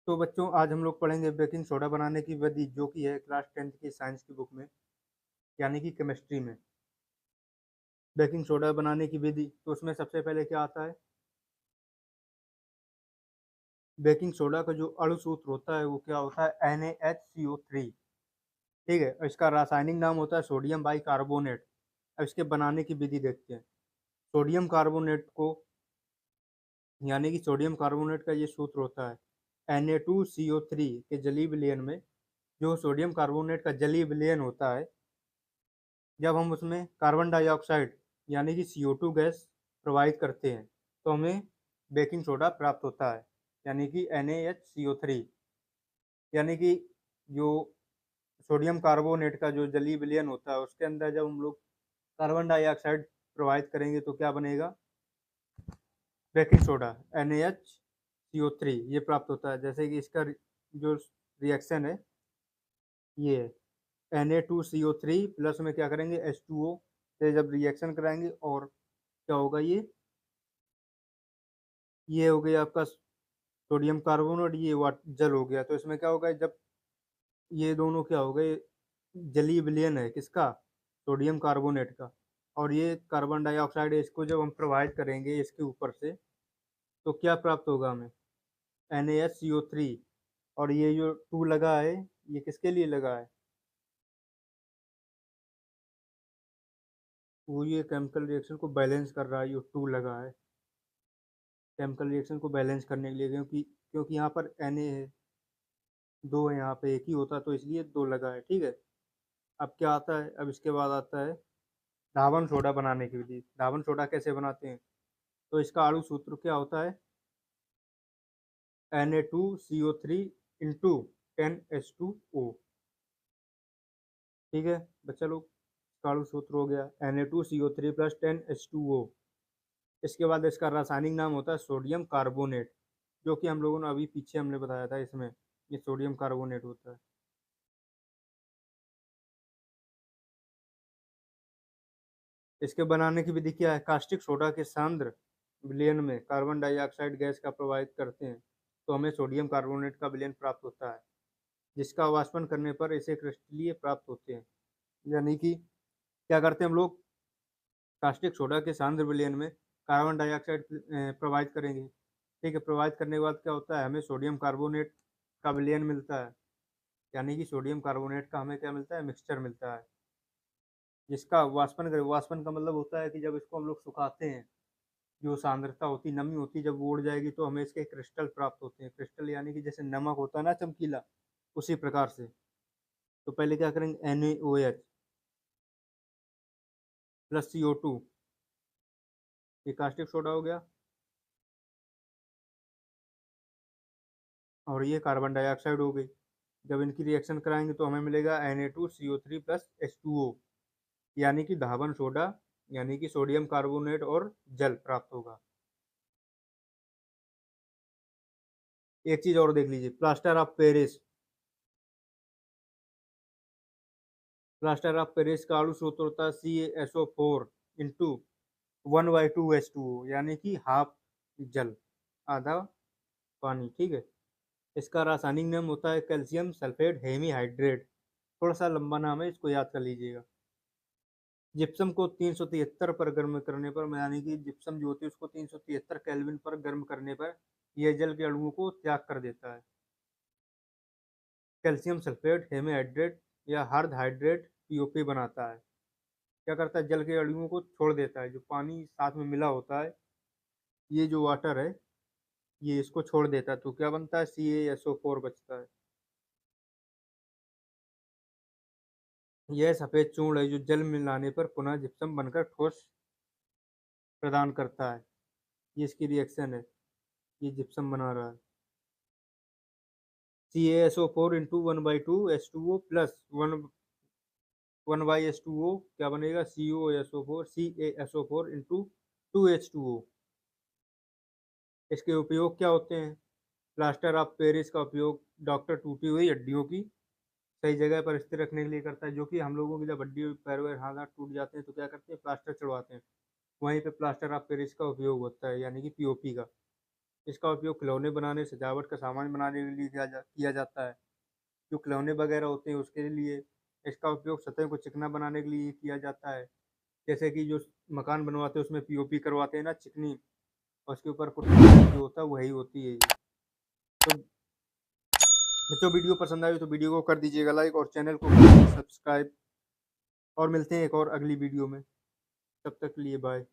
तो बच्चों आज हम लोग पढ़ेंगे बेकिंग सोडा बनाने की विधि जो कि है क्लास 10th की साइंस की बुक में यानी कि केमिस्ट्री में। बेकिंग सोडा बनाने की विधि तो उसमें सबसे पहले क्या आता है। बेकिंग सोडा का जो अणु सूत्र होता है वो क्या होता है NaHCO3। ठीक है, और इसका रासायनिक नाम होता है सोडियम बाई कार्बोनेट। अब इसके बनाने की विधि देखते हैं। सोडियम कार्बोनेट को यानी कि सोडियम कार्बोनेट का ये सूत्र होता है Na2CO3 के जलीय विलयन में। जो सोडियम कार्बोनेट का जलीय विलयन होता है, जब हम उसमें कार्बन डाइऑक्साइड यानी कि CO2 गैस प्रवाहित करते हैं तो हमें बेकिंग सोडा प्राप्त होता है यानी कि NaHCO3। यानी कि जो सोडियम कार्बोनेट का जो जलीय विलयन होता है उसके अंदर जब हम लोग कार्बन डाइऑक्साइड प्रवाहित करेंगे तो क्या बनेगा, बेकिंग सोडा NaHCO3 ये प्राप्त होता है। जैसे कि इसका जो रिएक्शन है ये है Na2CO3 प्लस में क्या करेंगे H2O से जब रिएक्शन कराएंगे और क्या होगा, ये हो गया आपका सोडियम कार्बोनेट, ये जल हो गया। तो इसमें क्या होगा, जब ये दोनों क्या हो गए, जलीय विलयन है किसका, सोडियम कार्बोनेट का, और ये कार्बन डाइऑक्साइड है, इसको जब हम प्रवाहित करेंगे इसके ऊपर से तो क्या प्राप्त होगा हमें NaHCO3। और ये जो टू लगा है ये किसके लिए लगा है, वो ये केमिकल रिएक्शन को बैलेंस कर रहा है, ये टू लगा है केमिकल रिएक्शन को बैलेंस करने के लिए। क्योंकि क्योंकि यहाँ पर Na है, दो है, यहाँ पे एक ही होता तो इसलिए दो लगा है। ठीक है, अब क्या आता है, अब इसके बाद आता है धावन सोडा बनाने की विधि। धावन सोडा कैसे बनाते हैं, तो इसका अणु सूत्र क्या होता है Na2CO3 इंटू 10H2O। ठीक है बच्चा लोग, इसका अणु सूत्र हो गया Na2CO3 प्लस 10H2O। इसके बाद इसका रासायनिक नाम होता है सोडियम कार्बोनेट, जो कि हम लोगों ने अभी पीछे हमने बताया था, इसमें ये सोडियम कार्बोनेट होता है। इसके बनाने की विधि क्या है, कास्टिक सोडा के सांद्र विलयन में कार्बन डाइऑक्साइड गैस का प्रवाहित करते हैं तो हमें सोडियम कार्बोनेट का विलयन प्राप्त होता है, जिसका वाष्पन करने पर इसे क्रिस्टलीय प्राप्त होते हैं। यानी कि क्या करते हैं हम लोग, कास्टिक सोडा के सांद्र विलयन में कार्बन डाइऑक्साइड प्रवाहित करेंगे। ठीक है, प्रवाहित करने के बाद क्या होता है, हमें सोडियम कार्बोनेट का विलयन मिलता है, यानी कि सोडियम कार्बोनेट का हमें क्या मिलता है, मिक्सचर मिलता है, जिसका वाष्पन करें। वाष्पन का मतलब होता है कि जब इसको हम लोग सुखाते हैं, जो सांद्रता होती, नमी होती, जब वो उड़ जाएगी तो हमें इसके क्रिस्टल प्राप्त होते हैं। क्रिस्टल यानी कि जैसे नमक होता है ना चमकीला, उसी प्रकार से। तो पहले क्या करेंगे, NaOH प्लस CO2, ये कास्टिक सोडा हो गया, और ये कार्बन डाइऑक्साइड हो गई। जब इनकी रिएक्शन कराएंगे तो हमें मिलेगा Na2CO3 प्लस H2O, यानी कि धावन सोडा, यानी कि सोडियम कार्बोनेट और जल प्राप्त होगा। एक चीज और देख लीजिए, plaster of Paris. Plaster of Paris का अणु सूत्र होता है CaSO4 इंटू 1/2H2O, यानी कि हाफ जल आधा पानी। ठीक है, इसका रासायनिक नाम होता है कैल्शियम सल्फेट हेमीहाइड्रेट। थोड़ा सा लंबा नाम है, इसको याद कर लीजिएगा। जिप्सम को 373 पर गर्म करने पर, यानी कि जिप्सम जो होती है उसको 373 केल्विन पर गर्म करने पर यह जल के अणुओं को त्याग कर देता है। कैल्शियम सल्फेट हेमीहाइड्रेट या हार्ड हाइड्रेट POP बनाता है। क्या करता है, जल के अणुओं को छोड़ देता है, जो पानी साथ में मिला होता है, ये जो वाटर है ये इसको छोड़ देता है, तो क्या बनता है, CaSO4 बचता है। यह सफेद चूर्ण है जो जल मिलाने पर पुनः जिप्सम बनकर ठोस प्रदान करता है। ये इसकी रिएक्शन है, ये जिप्सम बना रहा है। CaSO4 into 1/2H2O plus one by H2O क्या बनेगा, CaSO4 इंटू 2H2O। इसके उपयोग क्या होते हैं, प्लास्टर ऑफ पेरिस का उपयोग डॉक्टर टूटी हुई हड्डियों की सही जगह पर स्थिर रखने के लिए करता है। जो कि हम लोगों की जब हड्डी पैर वैर हाथ हाथ टूट जाते हैं तो क्या करते हैं, प्लास्टर चढ़वाते हैं, वहीं पे प्लास्टर ऑफ पेरिस का उपयोग होता है, यानी कि POP का। इसका उपयोग खिलौने बनाने, सजावट का सामान बनाने के लिए किया जाता है। जो खिलौने वगैरह होते हैं उसके लिए इसका उपयोग सतह को चिकना बनाने के लिए किया जाता है। जैसे कि जो मकान बनवाते हैं उसमें पीओपी करवाते हैं ना चिकनी, और उसके ऊपर पुट्टी जो होता है वही होती है ये। तो बच्चों, वीडियो पसंद आई तो वीडियो को कर दीजिएगा लाइक और चैनल को कर दीजिए सब्सक्राइब, और मिलते हैं एक और अगली वीडियो में। तब तक के लिए बाय।